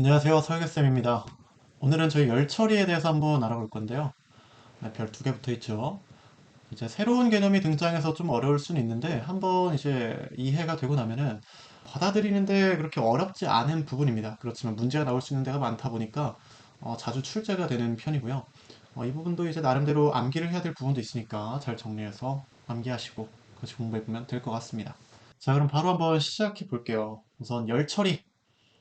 안녕하세요, 설계쌤입니다. 오늘은 저희 열 처리에 대해서 한번 알아볼 건데요. 네, 별 두 개 붙어 있죠. 이제 새로운 개념이 등장해서 좀 어려울 수는 있는데 한번 이제 이해가 되고 나면은 받아들이는데 그렇게 어렵지 않은 부분입니다. 그렇지만 문제가 나올 수 있는 데가 많다 보니까 자주 출제가 되는 편이고요. 이 부분도 이제 나름대로 암기를 해야 될 부분도 있으니까 잘 정리해서 암기하시고 같이 공부해 보면 될 것 같습니다. 자, 그럼 바로 한번 시작해 볼게요. 우선 열 처리.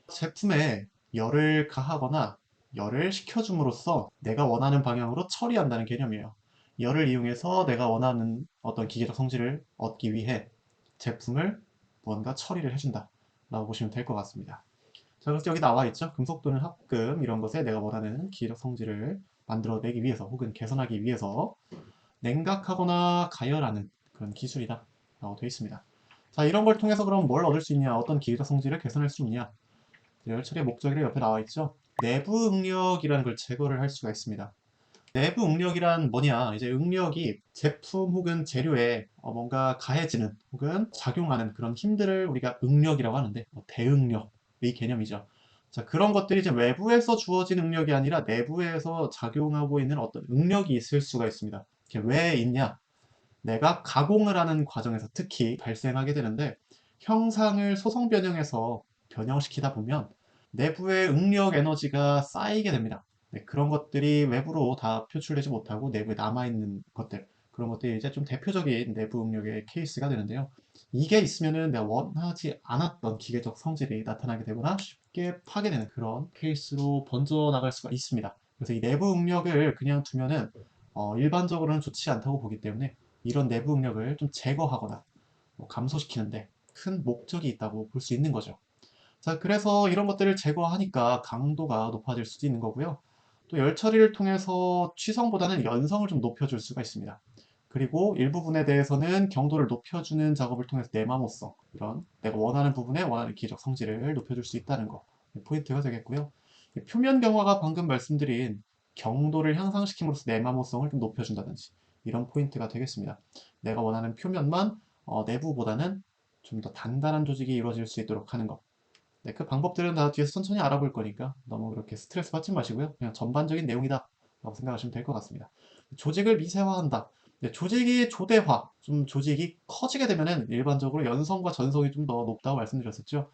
제품에 열을 가하거나 열을 식혀줌으로써 내가 원하는 방향으로 처리한다는 개념이에요. 열을 이용해서 내가 원하는 어떤 기계적 성질을 얻기 위해 제품을 뭔가 처리를 해준다 라고 보시면 될 것 같습니다. 자, 그래서 여기 나와 있죠. 금속 또는 합금 이런 것에 내가 원하는 기계적 성질을 만들어내기 위해서 혹은 개선하기 위해서 냉각하거나 가열하는 그런 기술이다 라고 되어 있습니다. 자, 이런 걸 통해서 그럼 뭘 얻을 수 있냐, 어떤 기계적 성질을 개선할 수 있냐. 열처리의 목적이 옆에 나와 있죠. 내부 응력이라는 걸 제거를 할 수가 있습니다. 내부 응력이란 뭐냐? 이제 응력이 제품 혹은 재료에 뭔가 가해지는 혹은 작용하는 그런 힘들을 우리가 응력이라고 하는데 대응력의 개념이죠. 자, 그런 것들이 이제 외부에서 주어진 응력이 아니라 내부에서 작용하고 있는 어떤 응력이 있을 수가 있습니다. 이게 왜 있냐? 내가 가공을 하는 과정에서 특히 발생하게 되는데 형상을 소성 변형해서 변형시키다 보면 내부의 응력 에너지가 쌓이게 됩니다. 네, 그런 것들이 외부로 다 표출되지 못하고 내부에 남아있는 것들, 그런 것들이 이제 좀 대표적인 내부 응력의 케이스가 되는데요. 이게 있으면은 내가 원하지 않았던 기계적 성질이 나타나게 되거나 쉽게 파괴되는 그런 케이스로 번져나갈 수가 있습니다. 그래서 이 내부 응력을 그냥 두면은 일반적으로는 좋지 않다고 보기 때문에 이런 내부 응력을 좀 제거하거나 감소시키는데 큰 목적이 있다고 볼 수 있는 거죠. 자, 그래서 이런 것들을 제거하니까 강도가 높아질 수도 있는 거고요. 또 열 처리를 통해서 취성보다는 연성을 좀 높여줄 수가 있습니다. 그리고 일부분에 대해서는 경도를 높여주는 작업을 통해서 내마모성, 이런 내가 원하는 부분에 원하는 기적 성질을 높여줄 수 있다는 거 포인트가 되겠고요. 표면 경화가 방금 말씀드린 경도를 향상시킴으로써 내마모성을 좀 높여준다든지 이런 포인트가 되겠습니다. 내가 원하는 표면만 내부보다는 좀 더 단단한 조직이 이루어질 수 있도록 하는 것. 네, 그 방법들은 다 뒤에서 천천히 알아볼 거니까 너무 그렇게 스트레스 받지 마시고요. 그냥 전반적인 내용이다 라고 생각하시면 될 것 같습니다. 조직을 미세화한다. 네, 조직이 조대화, 좀 조직이 커지게 되면은 일반적으로 연성과 전성이 좀 더 높다고 말씀드렸었죠.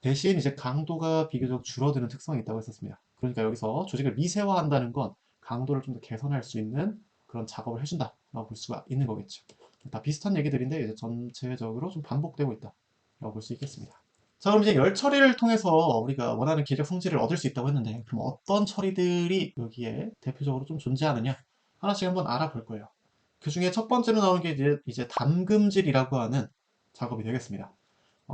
대신 이제 강도가 비교적 줄어드는 특성이 있다고 했었습니다. 그러니까 여기서 조직을 미세화한다는 건 강도를 좀 더 개선할 수 있는 그런 작업을 해준다라고 볼 수가 있는 거겠죠. 다 비슷한 얘기들인데 이제 전체적으로 좀 반복되고 있다라고 볼 수 있겠습니다. 자, 그럼 이제 열 처리를 통해서 우리가 원하는 기적 성질을 얻을 수 있다고 했는데, 그럼 어떤 처리들이 여기에 대표적으로 좀 존재하느냐? 하나씩 한번 알아볼 거예요. 그 중에 첫 번째로 나오는 게 이제 담금질이라고 하는 작업이 되겠습니다.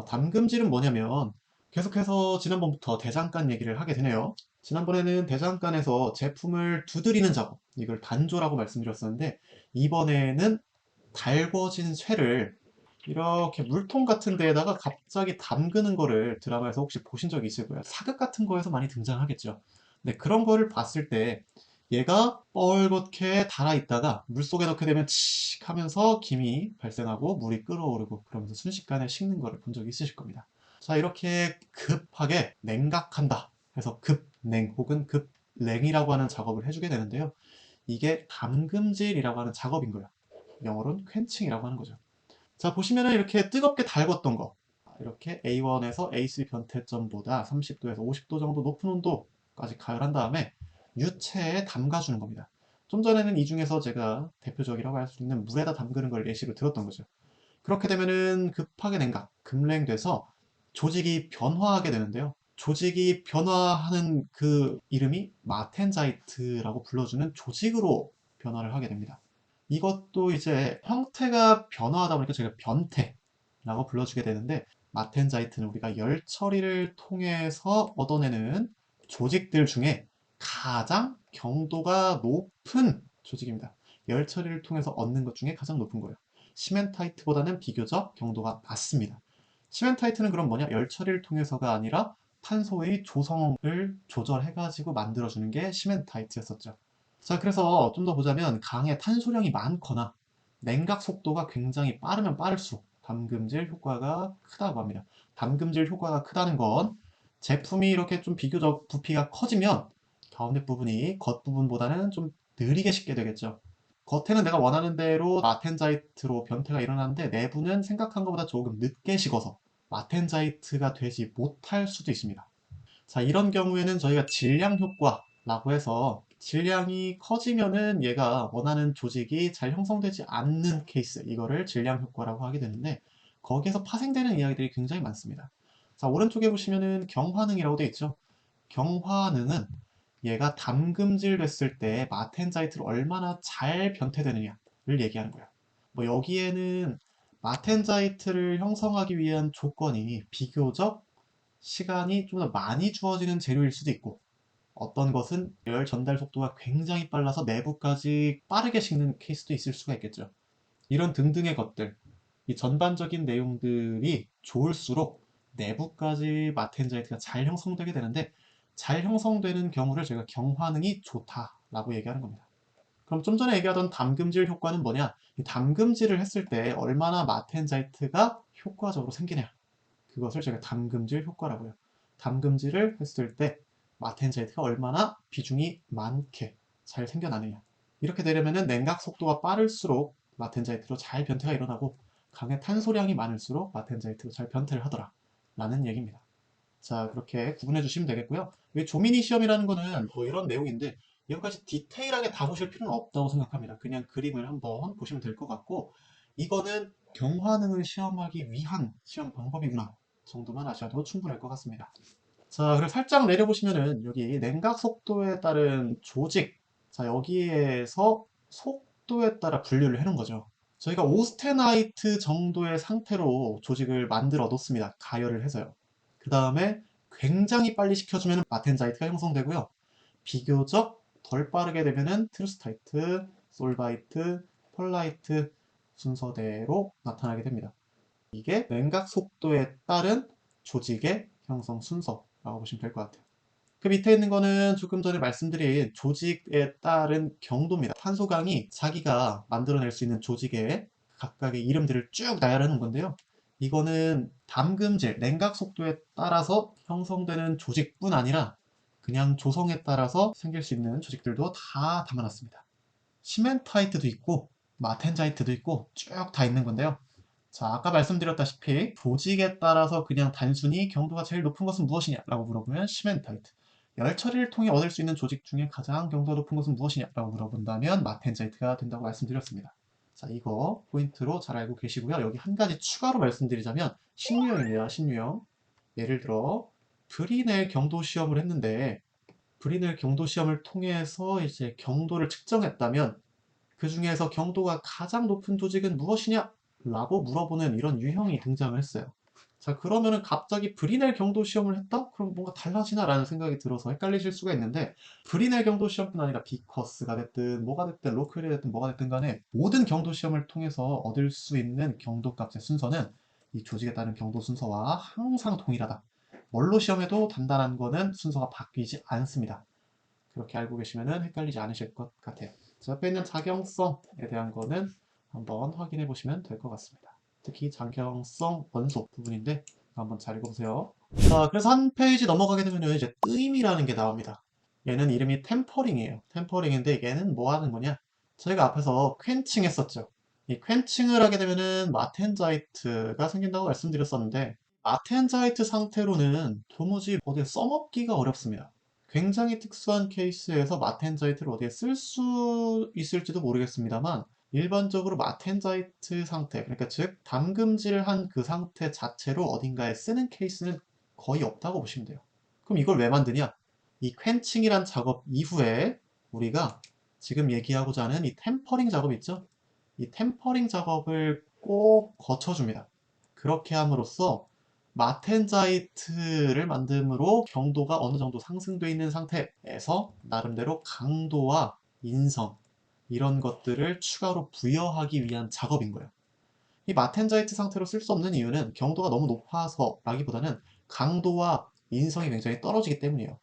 담금질은 뭐냐면, 계속해서 지난번부터 대장간 얘기를 하게 되네요. 지난번에는 대장간에서 제품을 두드리는 작업, 이걸 단조라고 말씀드렸었는데, 이번에는 달궈진 쇠를 이렇게 물통 같은 데에다가 갑자기 담그는 거를 드라마에서 혹시 보신 적이 있을 거예요. 사극 같은 거에서 많이 등장하겠죠. 네, 그런 거를 봤을 때 얘가 뻘겋게 달아있다가 물속에 넣게 되면 칙 하면서 김이 발생하고 물이 끓어오르고 그러면서 순식간에 식는 거를 본 적이 있으실 겁니다. 자, 이렇게 급하게 냉각한다 해서 급냉 혹은 급냉이라고 하는 작업을 해주게 되는데요. 이게 담금질이라고 하는 작업인 거예요. 영어로는 퀸칭이라고 하는 거죠. 자, 보시면은 이렇게 뜨겁게 달궜던 거, 이렇게 A1에서 A3 변태점보다 30도에서 50도 정도 높은 온도까지 가열한 다음에 유체에 담가주는 겁니다. 좀 전에는 이 중에서 제가 대표적이라고 할 수 있는 물에다 담그는 걸 예시로 들었던 거죠. 그렇게 되면은 급하게 냉각, 급냉돼서 조직이 변화하게 되는데요. 조직이 변화하는 그 이름이 마텐자이트라고 불러주는 조직으로 변화를 하게 됩니다. 이것도 이제 형태가 변화하다 보니까 저희가 변태라고 불러주게 되는데, 마텐자이트는 우리가 열 처리를 통해서 얻어내는 조직들 중에 가장 경도가 높은 조직입니다. 열 처리를 통해서 얻는 것 중에 가장 높은 거예요. 시멘타이트보다는 비교적 경도가 낮습니다. 시멘타이트는 그럼 뭐냐? 열 처리를 통해서가 아니라 탄소의 조성을 조절해가지고 만들어주는 게 시멘타이트였었죠. 자, 그래서 좀 더 보자면 강의 탄소량이 많거나 냉각 속도가 굉장히 빠르면 빠를수록 담금질 효과가 크다고 합니다. 담금질 효과가 크다는 건 제품이 이렇게 좀 비교적 부피가 커지면 가운데 부분이 겉부분보다는 좀 느리게 식게 되겠죠. 겉에는 내가 원하는 대로 마텐자이트로 변태가 일어나는데 내부는 생각한 것보다 조금 늦게 식어서 마텐자이트가 되지 못할 수도 있습니다. 자, 이런 경우에는 저희가 질량 효과라고 해서 질량이 커지면은 얘가 원하는 조직이 잘 형성되지 않는 케이스, 이거를 질량 효과라고 하게 되는데 거기에서 파생되는 이야기들이 굉장히 많습니다. 자, 오른쪽에 보시면은 경화능이라고 되어 있죠. 경화능은 얘가 담금질 됐을 때 마텐자이트로 얼마나 잘 변태되느냐를 얘기하는 거예요. 뭐 여기에는 마텐자이트를 형성하기 위한 조건이 비교적 시간이 좀 더 많이 주어지는 재료일 수도 있고, 어떤 것은 열 전달 속도가 굉장히 빨라서 내부까지 빠르게 식는 케이스도 있을 수가 있겠죠. 이런 등등의 것들, 이 전반적인 내용들이 좋을수록 내부까지 마텐자이트가 잘 형성되게 되는데, 잘 형성되는 경우를 저희가 경화능이 좋다라고 얘기하는 겁니다. 그럼 좀 전에 얘기하던 담금질 효과는 뭐냐? 이 담금질을 했을 때 얼마나 마텐자이트가 효과적으로 생기냐? 그것을 제가 담금질 효과라고 해요. 담금질을 했을 때 마텐자이트가 얼마나 비중이 많게 잘 생겨나느냐. 이렇게 되려면 냉각 속도가 빠를수록 마텐자이트로 잘 변태가 일어나고 강의 탄소량이 많을수록 마텐자이트로 잘 변태를 하더라 라는 얘기입니다. 자, 그렇게 구분해 주시면 되겠고요. 이 조미니 시험이라는 거는 뭐 이런 내용인데 이것까지 디테일하게 다 보실 필요는 없다고 생각합니다. 그냥 그림을 한번 보시면 될 것 같고, 이거는 경화능을 시험하기 위한 시험 방법이구나 정도만 아셔도 충분할 것 같습니다. 자, 그리고 살짝 내려보시면은 여기 냉각 속도에 따른 조직, 자, 여기에서 속도에 따라 분류를 해놓은 거죠. 저희가 오스테나이트 정도의 상태로 조직을 만들어 놓습니다. 가열을 해서요. 그 다음에 굉장히 빨리 식혀주면 마텐자이트가 형성되고요. 비교적 덜 빠르게 되면은 트루스타이트, 솔바이트, 펄라이트 순서대로 나타나게 됩니다. 이게 냉각 속도에 따른 조직의 형성 순서라고 보시면 될 것 같아요. 그 밑에 있는 거는 조금 전에 말씀드린 조직에 따른 경도입니다. 탄소강이 자기가 만들어낼 수 있는 조직의 각각의 이름들을 쭉 나열하는 건데요. 이거는 담금질, 냉각 속도에 따라서 형성되는 조직뿐 아니라 그냥 조성에 따라서 생길 수 있는 조직들도 다 담아놨습니다. 시멘타이트도 있고 마텐자이트도 있고 쭉 다 있는 건데요. 자, 아까 말씀드렸다시피 조직에 따라서 그냥 단순히 경도가 제일 높은 것은 무엇이냐라고 물어보면 시멘타이트. 열 처리를 통해 얻을 수 있는 조직 중에 가장 경도가 높은 것은 무엇이냐라고 물어본다면 마텐자이트가 된다고 말씀드렸습니다. 자, 이거 포인트로 잘 알고 계시고요. 여기 한 가지 추가로 말씀드리자면 신유형입니다. 신유형. 예를 들어 브리넬 경도 시험을 했는데 브리넬 경도 시험을 통해서 이제 경도를 측정했다면 그 중에서 경도가 가장 높은 조직은 무엇이냐? 라고 물어보는 이런 유형이 등장을 했어요. 자, 그러면은 갑자기 브리넬 경도 시험을 했다? 그럼 뭔가 달라지나? 라는 생각이 들어서 헷갈리실 수가 있는데, 브리넬 경도 시험뿐 아니라 비커스가 됐든 뭐가 됐든 로크웰이 됐든 뭐가 됐든 간에 모든 경도 시험을 통해서 얻을 수 있는 경도 값의 순서는 이 조직에 따른 경도 순서와 항상 동일하다. 뭘로 시험해도 단단한 거는 순서가 바뀌지 않습니다. 그렇게 알고 계시면 헷갈리지 않으실 것 같아요. 자, 옆에 있는 작용성에 대한 거는 한번 확인해 보시면 될 것 같습니다. 특히 작용성 원소 부분인데 한번 잘 읽어보세요. 자, 그래서 한 페이지 넘어가게 되면 이제 뜨임이라는 게 나옵니다. 얘는 이름이 템퍼링이에요. 템퍼링인데 얘는 뭐 하는 거냐? 저희가 앞에서 퀸칭 했었죠. 이 퀸칭을 하게 되면은 마텐자이트가 생긴다고 말씀드렸었는데 마텐자이트 상태로는 도무지 어디에 써먹기가 어렵습니다. 굉장히 특수한 케이스에서 마텐자이트를 어디에 쓸 수 있을지도 모르겠습니다만 일반적으로 마텐자이트 상태, 그러니까 즉 담금질한 그 상태 자체로 어딘가에 쓰는 케이스는 거의 없다고 보시면 돼요. 그럼 이걸 왜 만드냐? 이 퀸칭이란 작업 이후에 우리가 지금 얘기하고자 하는 이 템퍼링 작업 있죠? 이 템퍼링 작업을 꼭 거쳐줍니다. 그렇게 함으로써 마텐자이트를 만듦으로 경도가 어느 정도 상승되어 있는 상태에서 나름대로 강도와 인성 이런 것들을 추가로 부여하기 위한 작업인 거예요. 이 마텐자이트 상태로 쓸 수 없는 이유는 경도가 너무 높아서라기보다는 강도와 인성이 굉장히 떨어지기 때문이에요.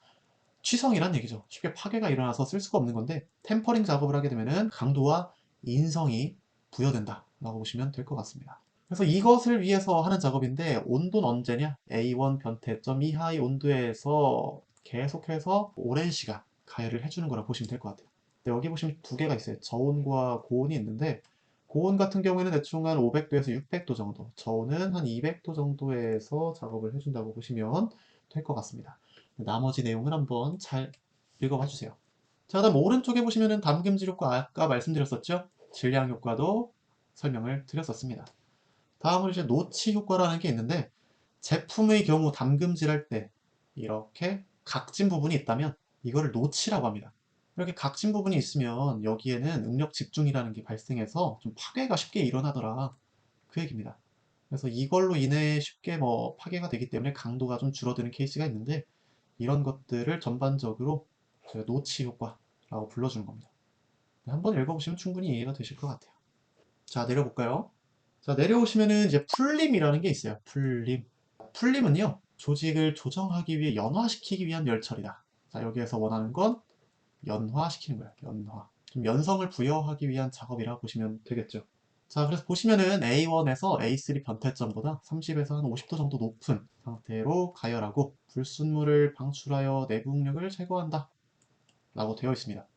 취성이란 얘기죠. 쉽게 파괴가 일어나서 쓸 수가 없는 건데 템퍼링 작업을 하게 되면 강도와 인성이 부여된다 라고 보시면 될 것 같습니다. 그래서 이것을 위해서 하는 작업인데 온도는 언제냐? A1 변태점 이하의 온도에서 계속해서 오랜 시간 가열을 해주는 거라 보시면 될 것 같아요. 근데 여기 보시면 두 개가 있어요. 저온과 고온이 있는데 고온 같은 경우에는 대충 한 500도에서 600도 정도, 저온은 한 200도 정도에서 작업을 해준다고 보시면 될 것 같습니다. 나머지 내용을 한번 잘 읽어봐 주세요. 자, 다음 오른쪽에 보시면은 담금질 효과 아까 말씀드렸었죠? 질량 효과도 설명을 드렸었습니다. 다음으로 이제 노치 효과라는 게 있는데 제품의 경우 담금질할 때 이렇게 각진 부분이 있다면 이거를 노치라고 합니다. 이렇게 각진 부분이 있으면 여기에는 응력 집중이라는 게 발생해서 좀 파괴가 쉽게 일어나더라. 그 얘기입니다. 그래서 이걸로 인해 쉽게 뭐 파괴가 되기 때문에 강도가 좀 줄어드는 케이스가 있는데 이런 것들을 전반적으로 저희가 노치 효과라고 불러주는 겁니다. 한번 읽어보시면 충분히 이해가 되실 것 같아요. 자, 내려볼까요? 자, 내려오시면은 이제 풀림이라는 게 있어요. 풀림. 풀림은요, 조직을 조정하기 위해 연화시키기 위한 열처리다. 자, 여기에서 원하는 건 연화시키는 거예요. 연화. 좀 연성을 부여하기 위한 작업이라고 보시면 되겠죠. 자, 그래서 보시면은 A1에서 A3 변태점보다 30에서 한 50도 정도 높은 상태로 가열하고 불순물을 방출하여 내부 응력을 제거한다. 라고 되어 있습니다.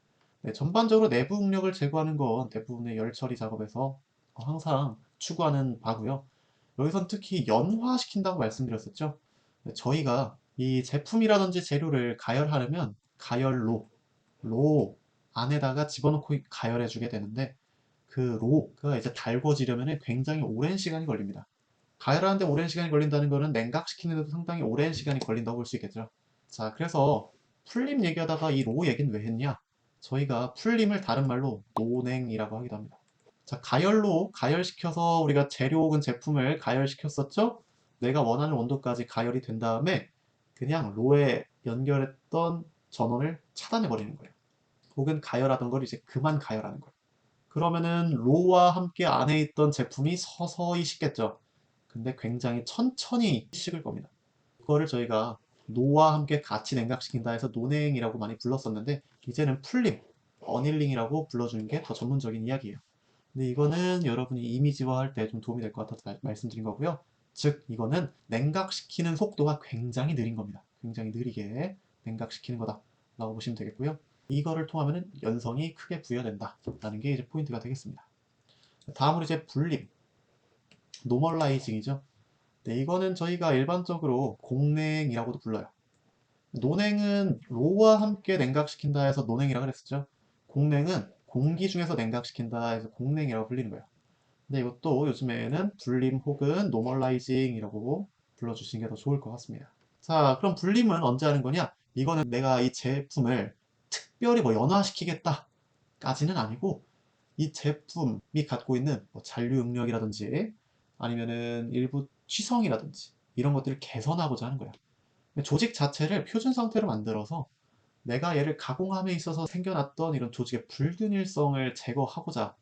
네, 전반적으로 내부 응력을 제거하는 건 대부분의 열 처리 작업에서 항상 추구하는 바고요. 여기선 특히 연화시킨다고 말씀드렸었죠. 네, 저희가 이 제품이라든지 재료를 가열하려면 가열로, 로 안에다가 집어넣고 가열해 주게 되는데 그 로가 이제 달궈지려면 굉장히 오랜 시간이 걸립니다. 가열하는데 오랜 시간이 걸린다는 거는 냉각시키는데도 상당히 오랜 시간이 걸린다고 볼 수 있겠죠. 자, 그래서 풀림 얘기하다가 이 로 얘기는 왜 했냐? 저희가 풀림을 다른 말로 노냉이라고 하기도 합니다. 자, 가열로 가열시켜서 우리가 재료 혹은 제품을 가열시켰었죠? 내가 원하는 온도까지 가열이 된 다음에 그냥 로에 연결했던 전원을 차단해 버리는 거예요. 혹은 가열하던 걸 이제 그만 가열하는 거예요. 그러면은 로와 함께 안에 있던 제품이 서서히 식겠죠. 근데 굉장히 천천히 식을 겁니다. 그거를 저희가 노와 함께 같이 냉각시킨다 해서 노냉이라고 많이 불렀었는데 이제는 풀림, 어닐링이라고 불러주는 게 더 전문적인 이야기예요. 근데 이거는 여러분이 이미지화할 때 좀 도움이 될 것 같아서 말씀드린 거고요. 즉 이거는 냉각시키는 속도가 굉장히 느린 겁니다. 굉장히 느리게 냉각시키는 거다 라고 보시면 되겠고요. 이거를 통하면 연성이 크게 부여된다 라는 게 이제 포인트가 되겠습니다. 다음으로 이제 분림, 노멀라이징이죠. 네, 이거는 저희가 일반적으로 공냉이라고도 불러요. 노냉은 로와 함께 냉각시킨다 해서 노냉이라고 그랬었죠. 공냉은 공기 중에서 냉각시킨다 해서 공냉이라고 불리는 거예요. 근데 이것도 요즘에는 불림 혹은 노멀라이징이라고 불러주시는 게 더 좋을 것 같습니다. 자, 그럼 불림은 언제 하는 거냐? 이거는 내가 이 제품을 특별히 뭐 연화시키겠다 까지는 아니고 이 제품이 갖고 있는 뭐 잔류 응력이라든지 아니면은 일부 취성이라든지 이런 것들을 개선하고자 하는 거야. 조직 자체를 표준 상태로 만들어서 내가 얘를 가공함에 있어서 생겨났던 이런 조직의 불균일성을 제거하고자,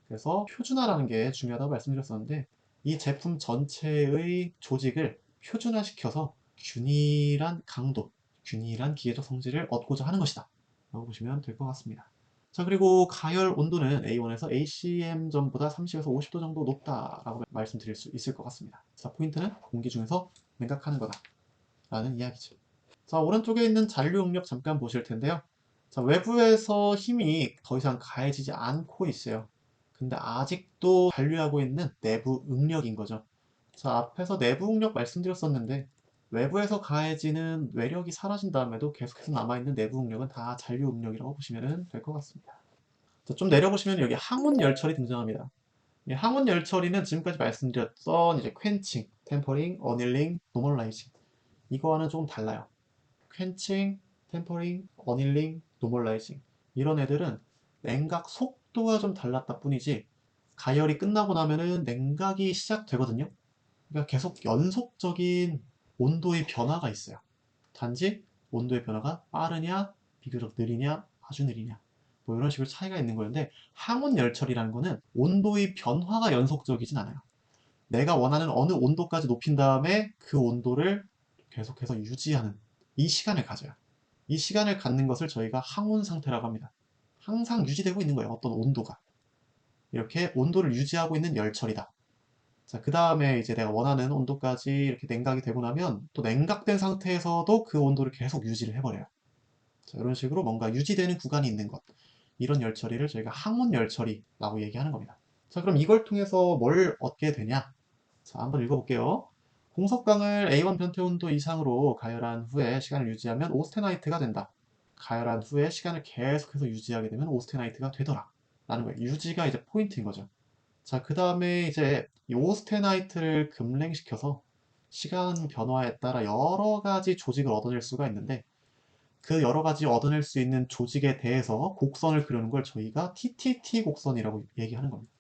그래서 표준화라는 게 중요하다고 말씀드렸었는데 이 제품 전체의 조직을 표준화시켜서 균일한 강도, 균일한 기계적 성질을 얻고자 하는 것이다 라고 보시면 될 것 같습니다. 자, 그리고 가열 온도는 A1에서 ACM 전보다 30에서 50도 정도 높다라고 말씀드릴 수 있을 것 같습니다. 자, 포인트는 공기 중에서 냉각하는 거다 라는 이야기죠. 자, 오른쪽에 있는 잔류 응력 잠깐 보실 텐데요. 자, 외부에서 힘이 더 이상 가해지지 않고 있어요. 근데 아직도 잔류하고 있는 내부 응력인 거죠. 자, 앞에서 내부 응력 말씀드렸었는데 외부에서 가해지는 외력이 사라진 다음에도 계속해서 남아있는 내부 응력은 다 잔류 응력이라고 보시면 될 것 같습니다. 자, 좀 내려보시면 여기 항온 열처리 등장합니다. 이 항온 열처리는 지금까지 말씀드렸던 이제 퀸칭, 템퍼링, 어닐링, 노멀라이징, 이거와는 조금 달라요. 퀸칭, 템퍼링, 어닐링, 노멀라이징, 이런 애들은 냉각 속도가 좀 달랐다 뿐이지 가열이 끝나고 나면은 냉각이 시작되거든요. 그러니까 계속 연속적인 온도의 변화가 있어요. 단지 온도의 변화가 빠르냐, 비교적 느리냐, 아주 느리냐, 뭐 이런 식으로 차이가 있는 거였는데 항온 열처리라는 거는 온도의 변화가 연속적이진 않아요. 내가 원하는 어느 온도까지 높인 다음에 그 온도를 계속해서 유지하는 이 시간을 가져요. 이 시간을 갖는 것을 저희가 항온 상태라고 합니다. 항상 유지되고 있는 거예요. 어떤 온도가. 이렇게 온도를 유지하고 있는 열처리다. 자, 그 다음에 이제 내가 원하는 온도까지 이렇게 냉각이 되고 나면 또 냉각된 상태에서도 그 온도를 계속 유지를 해버려요. 자, 이런 식으로 뭔가 유지되는 구간이 있는 것. 이런 열 처리를 저희가 항온 열 처리라고 얘기하는 겁니다. 자, 그럼 이걸 통해서 뭘 얻게 되냐? 자, 한번 읽어볼게요. 공석강을 A1 변태 온도 이상으로 가열한 후에 시간을 유지하면 오스테나이트가 된다. 가열한 후에 시간을 계속해서 유지하게 되면 오스테나이트가 되더라. 라는 거예요. 유지가 이제 포인트인 거죠. 자, 그 다음에 이제 이 오스테나이트를 급냉시켜서 시간 변화에 따라 여러 가지 조직을 얻어낼 수가 있는데 그 여러 가지 얻어낼 수 있는 조직에 대해서 곡선을 그리는 걸 저희가 TTT 곡선이라고 얘기하는 겁니다.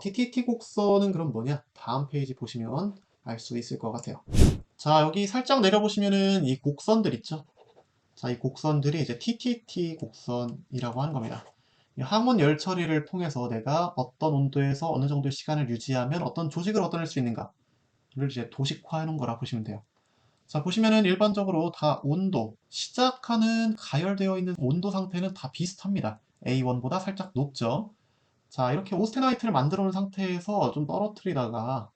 TTT 곡선은 그럼 뭐냐? 다음 페이지 보시면 알 수 있을 것 같아요. 자, 여기 살짝 내려보시면은 이 곡선들 있죠? 자, 이 곡선들이 이제 TTT 곡선이라고 하는 겁니다. 이 항온 열 처리를 통해서 내가 어떤 온도에서 어느 정도의 시간을 유지하면 어떤 조직을 얻어낼 수 있는가를 이제 도식화해 놓은 거라 보시면 돼요. 자, 보시면은 일반적으로 다 온도, 시작하는 가열되어 있는 온도 상태는 다 비슷합니다. A1보다 살짝 높죠. 자, 이렇게 오스테나이트를 만들어 놓은 상태에서 좀 떨어뜨리다가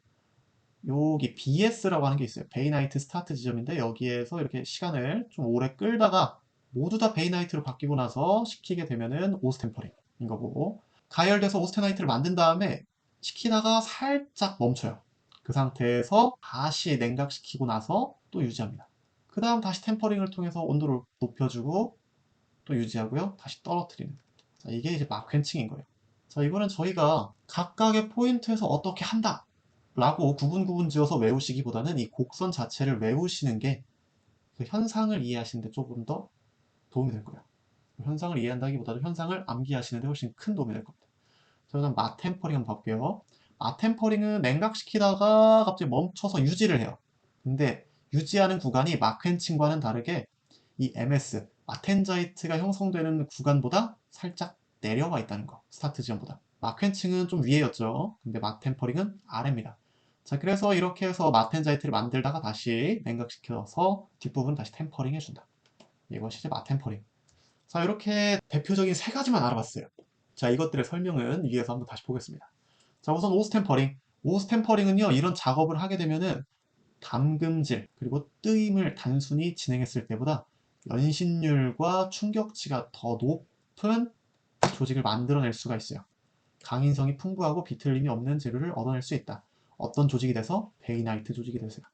여기 BS라고 하는 게 있어요. 베이나이트 스타트 지점인데 여기에서 이렇게 시간을 좀 오래 끌다가 모두 다 베이나이트로 바뀌고 나서 식히게 되면은 오스템퍼링인 거고 가열돼서 오스테나이트를 만든 다음에 식히다가 살짝 멈춰요. 그 상태에서 다시 냉각시키고 나서 또 유지합니다. 그 다음 다시 템퍼링을 통해서 온도를 높여주고 또 유지하고요. 다시 떨어뜨리는. 자, 이게 이제 막퀸칭인 거예요. 자, 이거는 저희가 각각의 포인트에서 어떻게 한다 라고 구분 지어서 외우시기보다는 이 곡선 자체를 외우시는 게 그 현상을 이해하시는 데 조금 더 도움이 될 거예요. 현상을 이해한다기보다도 현상을 암기하시는 데 훨씬 큰 도움이 될 겁니다. 자, 그다음 마템퍼링 한번 볼게요. 마템퍼링은 냉각시키다가 갑자기 멈춰서 유지를 해요. 근데 유지하는 구간이 마퀸칭과는 다르게 이 MS, 마텐자이트가 형성되는 구간보다 살짝 내려와 있다는 거. 스타트 지점보다. 마퀸칭은 좀 위에였죠. 근데 마템퍼링은 아래입니다. 자, 그래서 이렇게 해서 마텐자이트를 만들다가 다시 냉각시켜서 뒷부분 다시 템퍼링 해준다. 이것이 이제 마템퍼링. 자, 이렇게 대표적인 세 가지만 알아봤어요. 자, 이것들의 설명은 위에서 한번 다시 보겠습니다. 자, 우선 오스템퍼링. 오스템퍼링은요, 이런 작업을 하게 되면은 담금질, 그리고 뜨임을 단순히 진행했을 때보다 연신율과 충격치가 더 높은 조직을 만들어낼 수가 있어요. 강인성이 풍부하고 비틀림이 없는 재료를 얻어낼 수 있다. 어떤 조직이 돼서? 베이나이트 조직이 되세요.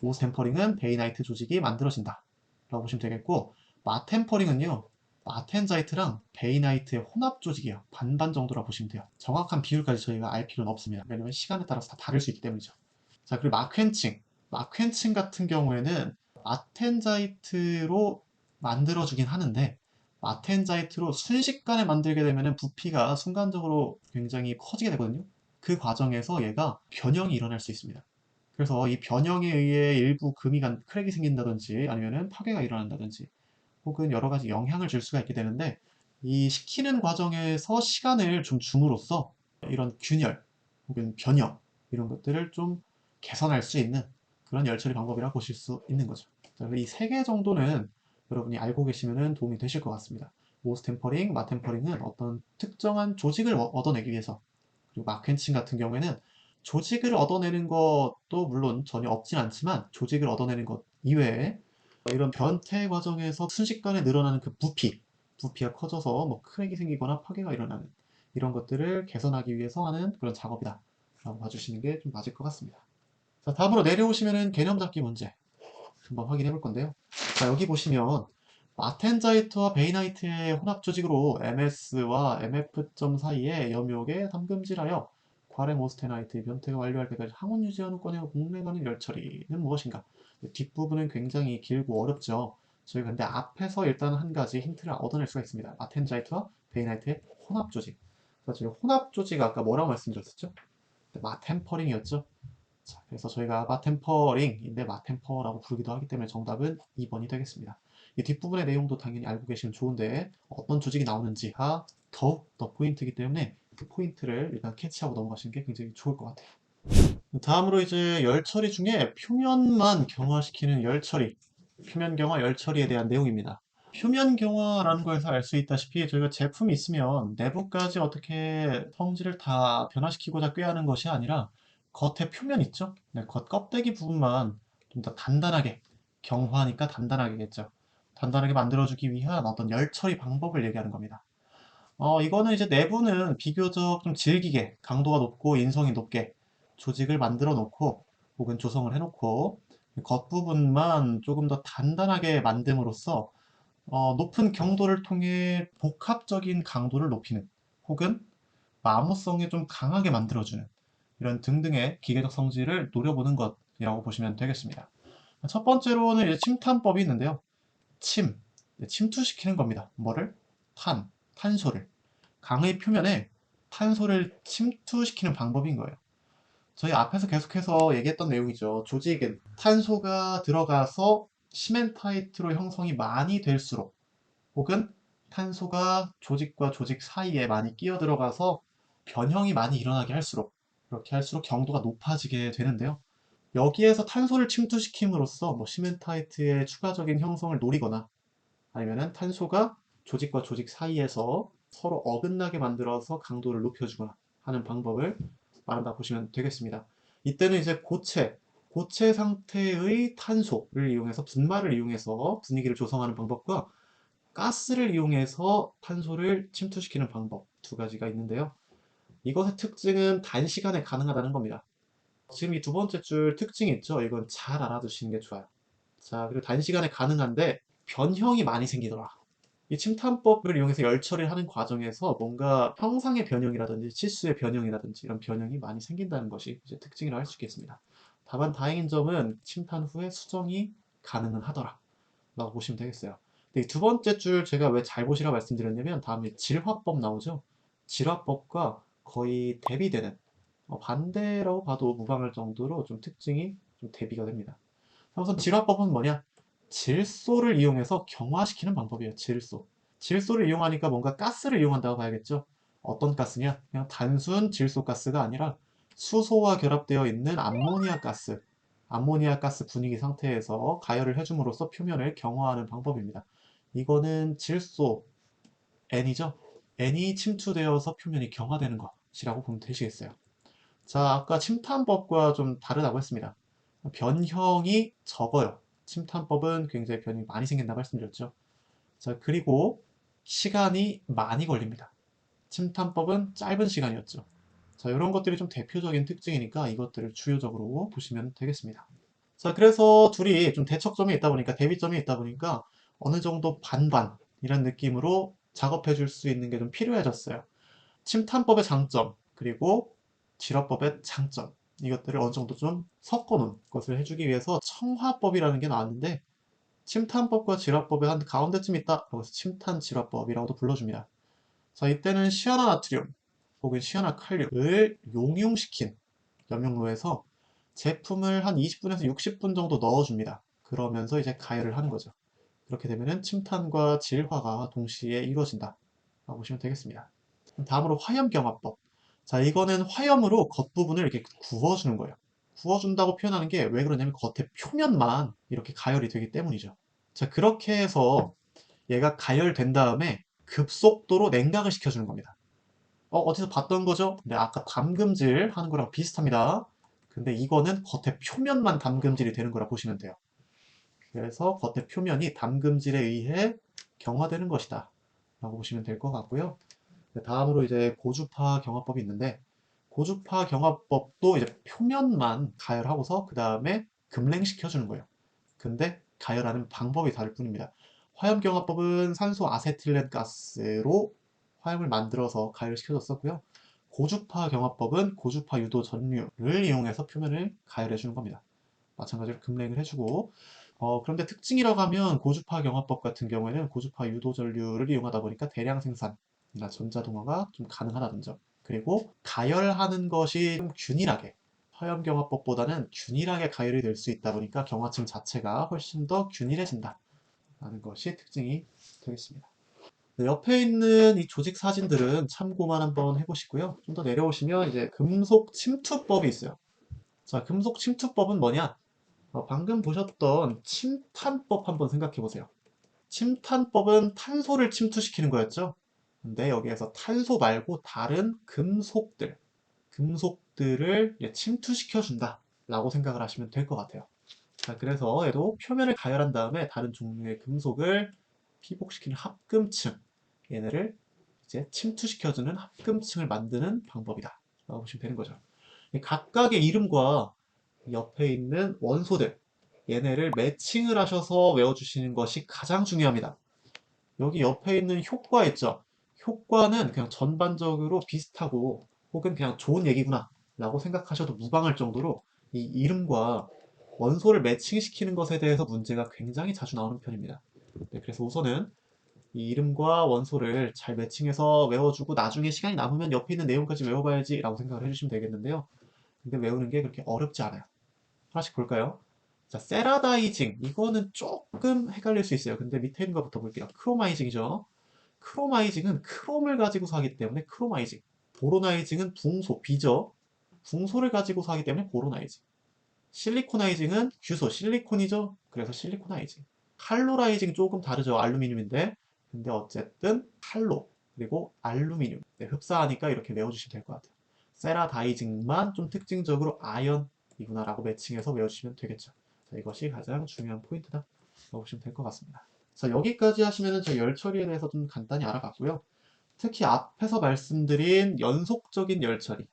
오스템퍼링은 베이나이트 조직이 만들어진다. 라고 보시면 되겠고, 마템퍼링은요, 마텐자이트랑 베이나이트의 혼합 조직이에요. 반반 정도라 보시면 돼요. 정확한 비율까지 저희가 알 필요는 없습니다. 왜냐면 시간에 따라서 다 다를 수 있기 때문이죠. 자, 그리고 마퀸칭. 마퀸칭 같은 경우에는 마텐자이트로 만들어주긴 하는데, 마텐자이트로 순식간에 만들게 되면 부피가 순간적으로 굉장히 커지게 되거든요. 그 과정에서 얘가 변형이 일어날 수 있습니다. 그래서 이 변형에 의해 일부 금이 크랙이 생긴다든지 아니면은 파괴가 일어난다든지 혹은 여러 가지 영향을 줄 수가 있게 되는데 이 식히는 과정에서 시간을 좀 줌으로써 이런 균열 혹은 변형 이런 것들을 좀 개선할 수 있는 그런 열처리 방법이라고 보실 수 있는 거죠. 이 세 개 정도는 여러분이 알고 계시면 도움이 되실 것 같습니다. 오스템퍼링, 마템퍼링은 어떤 특정한 조직을 얻어내기 위해서 그리고 마켄칭 같은 경우에는 조직을 얻어내는 것도 물론 전혀 없진 않지만 조직을 얻어내는 것 이외에 이런 변태 과정에서 순식간에 늘어나는 그 부피가 커져서 뭐 크랙이 생기거나 파괴가 일어나는 이런 것들을 개선하기 위해서 하는 그런 작업이다 라고 봐주시는 게 좀 맞을 것 같습니다. 자, 다음으로 내려오시면은 개념 잡기 문제 한번 확인해 볼 건데요. 자, 여기 보시면 마텐자이트와 베이나이트의 혼합 조직으로 MS와 MF 점 사이에 염욕에 담금질하여 과레모스테나이트의 변태가 완료할 때까지 항원 유지하는 권역을 공략하는 열처리는 무엇인가? 뒷부분은 굉장히 길고 어렵죠. 저희가 근데 앞에서 일단 한 가지 힌트를 얻어낼 수가 있습니다. 마텐자이트와 베이나이트의 혼합 조직. 그래서 저희 혼합 조직 아까 뭐라고 말씀드렸었죠? 마템퍼링이었죠. 자, 그래서 저희가 마템퍼링인데 마템퍼라고 부르기도 하기 때문에 정답은 2번이 되겠습니다. 이 뒷부분의 내용도 당연히 알고 계시면 좋은데 어떤 조직이 나오는지가 더욱 더 포인트이기 때문에 그 포인트를 일단 캐치하고 넘어가시는 게 굉장히 좋을 것 같아요. 다음으로 이제 열처리 중에 표면만 경화시키는 열처리, 표면 경화 열처리에 대한 내용입니다. 표면 경화라는 거에서 알 수 있다시피 저희가 제품이 있으면 내부까지 어떻게 성질을 다 변화시키고자 꾀하는 것이 아니라 겉에 표면 있죠? 네, 겉 껍데기 부분만 좀 더 단단하게, 경화하니까 단단하게겠죠. 단단하게 만들어주기 위한 어떤 열 처리 방법을 얘기하는 겁니다. 이거는 이제 내부는 비교적 좀 질기게, 강도가 높고 인성이 높게 조직을 만들어 놓고 혹은 조성을 해 놓고 겉부분만 조금 더 단단하게 만듦으로써 높은 경도를 통해 복합적인 강도를 높이는 혹은 마모성에 좀 강하게 만들어주는 이런 등등의 기계적 성질을 노려보는 것이라고 보시면 되겠습니다. 첫 번째로는 이제 침탄법이 있는데요. 침투시키는 겁니다. 뭐를? 탄소를. 강의 표면에 탄소를 침투시키는 방법인 거예요. 저희 앞에서 계속해서 얘기했던 내용이죠. 조직엔 탄소가 들어가서 시멘타이트로 형성이 많이 될수록 혹은 탄소가 조직과 조직 사이에 많이 끼어 들어가서 변형이 많이 일어나게 할수록 그렇게 할수록 경도가 높아지게 되는데요. 여기에서 탄소를 침투시킴으로써 뭐 시멘타이트의 추가적인 형성을 노리거나 아니면은 탄소가 조직과 조직 사이에서 서로 어긋나게 만들어서 강도를 높여주거나 하는 방법을 말한다 보시면 되겠습니다. 이때는 이제 고체 상태의 탄소를 이용해서 분말을 이용해서 분위기를 조성하는 방법과 가스를 이용해서 탄소를 침투시키는 방법 두 가지가 있는데요. 이것의 특징은 단시간에 가능하다는 겁니다. 지금 이 두 번째 줄 특징이 있죠. 이건 잘 알아두시는 게 좋아요. 자, 그리고 단시간에 가능한데 변형이 많이 생기더라. 이 침탄법을 이용해서 열 처리를 하는 과정에서 뭔가 형상의 변형이라든지 치수의 변형이라든지 이런 변형이 많이 생긴다는 것이 이제 특징이라고 할 수 있겠습니다. 다만 다행인 점은 침탄 후에 수정이 가능은 하더라. 라고 보시면 되겠어요. 근데 이 두 번째 줄 제가 왜 잘 보시라고 말씀드렸냐면 다음에 질화법 나오죠. 질화법과 거의 대비되는 반대라고 봐도 무방할 정도로 좀 특징이 좀 대비가 됩니다. 우선 질화법은 뭐냐? 질소를 이용해서 경화시키는 방법이에요. 질소. 질소를 이용하니까 뭔가 가스를 이용한다고 봐야겠죠. 어떤 가스냐? 그냥 단순 질소 가스가 아니라 수소와 결합되어 있는 암모니아 가스. 암모니아 가스 분위기 상태에서 가열을 해줌으로써 표면을 경화하는 방법입니다. 이거는 질소 N이죠. N이 침투되어서 표면이 경화되는 것이라고 보면 되시겠어요. 자, 아까 침탄법과 좀 다르다고 했습니다. 변형이 적어요. 침탄법은 굉장히 변형이 많이 생긴다고 말씀드렸죠. 자, 그리고 시간이 많이 걸립니다. 침탄법은 짧은 시간이었죠. 자, 이런 것들이 좀 대표적인 특징이니까 이것들을 주요적으로 보시면 되겠습니다. 자, 그래서 둘이 좀 대척점이 있다 보니까, 대비점이 있다 보니까 어느 정도 반반 이런 느낌으로 작업해 줄 수 있는 게 좀 필요해졌어요. 침탄법의 장점, 그리고 질화법의 장점, 이것들을 어느 정도 좀 섞어 놓은 것을 해주기 위해서 청화법이라는 게 나왔는데, 침탄법과 질화법의 한 가운데쯤 있다. 그래서 침탄질화법이라고도 불러줍니다. 자, 이때는 시아나나트륨 혹은 시아나칼륨을 용융시킨 염용로에서 제품을 한 20분에서 60분 정도 넣어줍니다. 그러면서 이제 가열을 하는 거죠. 그렇게 되면은 침탄과 질화가 동시에 이루어진다. 라고 보시면 되겠습니다. 다음으로 화염경화법. 자, 이거는 화염으로 겉부분을 이렇게 구워주는 거예요. 구워준다고 표현하는 게 왜 그러냐면 겉에 표면만 이렇게 가열이 되기 때문이죠. 자, 그렇게 해서 얘가 가열된 다음에 급속도로 냉각을 시켜주는 겁니다. 어디서 봤던 거죠? 네, 아까 담금질 하는 거랑 비슷합니다. 근데 이거는 겉에 표면만 담금질이 되는 거라 보시면 돼요. 그래서 겉의 표면이 담금질에 의해 경화되는 것이다. 라고 보시면 될 것 같고요. 다음으로 이제 고주파 경화법이 있는데, 고주파 경화법도 이제 표면만 가열하고서 그 다음에 급냉시켜주는 거예요. 근데 가열하는 방법이 다를 뿐입니다. 화염경화법은 산소 아세틸렌 가스로 화염을 만들어서 가열시켜줬었고요. 고주파 경화법은 고주파 유도 전류를 이용해서 표면을 가열해주는 겁니다. 마찬가지로 급냉을 해주고, 그런데 특징이라고 하면 고주파 경화법 같은 경우에는 고주파 유도 전류를 이용하다 보니까 대량 생산이나 전자동화가 좀 가능하다는 점. 그리고 가열하는 것이 좀 균일하게, 화염경화법보다는 균일하게 가열이 될 수 있다 보니까 경화층 자체가 훨씬 더 균일해진다. 라는 것이 특징이 되겠습니다. 네, 옆에 있는 이 조직 사진들은 참고만 한번 해보시고요. 좀 더 내려오시면 이제 금속 침투법이 있어요. 자, 금속 침투법은 뭐냐? 방금 보셨던 침탄법 한번 생각해 보세요. 침탄법은 탄소를 침투시키는 거였죠? 근데 여기에서 탄소 말고 다른 금속들, 금속 것들을 침투시켜준다 라고 생각을 하시면 될 것 같아요. 자, 그래서 얘도 표면을 가열한 다음에 다른 종류의 금속을 피복시키는 합금층, 얘네를 이제 침투시켜주는 합금층을 만드는 방법이다 라고 보시면 되는 거죠. 각각의 이름과 옆에 있는 원소들, 얘네를 매칭을 하셔서 외워주시는 것이 가장 중요합니다. 여기 옆에 있는 효과 있죠? 효과는 그냥 전반적으로 비슷하고 혹은 그냥 좋은 얘기구나 라고 생각하셔도 무방할 정도로 이 이름과 원소를 매칭시키는 것에 대해서 문제가 굉장히 자주 나오는 편입니다. 네, 그래서 우선은 이 이름과 원소를 잘 매칭해서 외워주고 나중에 시간이 남으면 옆에 있는 내용까지 외워봐야지 라고 생각을 해주시면 되겠는데요. 근데 외우는 게 그렇게 어렵지 않아요. 하나씩 볼까요? 자, 세라다이징. 이거는 조금 헷갈릴 수 있어요. 근데 밑에 있는 것부터 볼게요. 크로마이징이죠. 크로마이징은 크롬을 가지고서 하기 때문에 크로마이징. 보로나이징은 붕소, 비죠. 붕소를 가지고서 하기 때문에 보로나이징. 실리코나이징은 규소, 실리콘이죠. 그래서 실리코나이징. 칼로라이징 조금 다르죠. 알루미늄인데. 근데 어쨌든 칼로, 그리고 알루미늄. 네, 흡사하니까 이렇게 외워주시면 될 것 같아요. 세라다이징만 좀 특징적으로 아연이구나라고 매칭해서 외워주시면 되겠죠. 자, 이것이 가장 중요한 포인트다. 라고 보시면 될 것 같습니다. 자, 여기까지 하시면은 저 열 처리에 대해서 좀 간단히 알아봤고요. 특히 앞에서 말씀드린 연속적인 열 처리,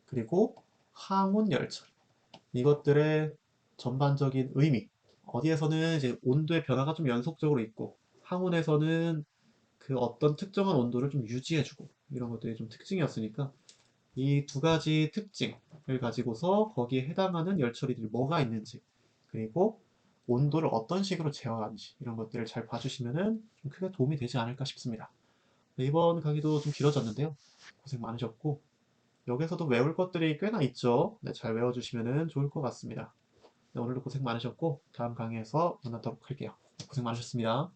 그리고 항온 열 처리. 이것들의 전반적인 의미. 어디에서는 이제 온도의 변화가 좀 연속적으로 있고, 항온에서는 그 어떤 특정한 온도를 좀 유지해주고, 이런 것들이 좀 특징이었으니까, 이 두 가지 특징을 가지고서 거기에 해당하는 열처리들이 뭐가 있는지, 그리고 온도를 어떤 식으로 제어하는지, 이런 것들을 잘 봐주시면은 좀 크게 도움이 되지 않을까 싶습니다. 네, 이번 강의도 좀 길어졌는데요. 고생 많으셨고, 여기서도 외울 것들이 꽤나 있죠. 네, 잘 외워주시면 좋을 것 같습니다. 네, 오늘도 고생 많으셨고 다음 강의에서 만나도록 할게요. 고생 많으셨습니다.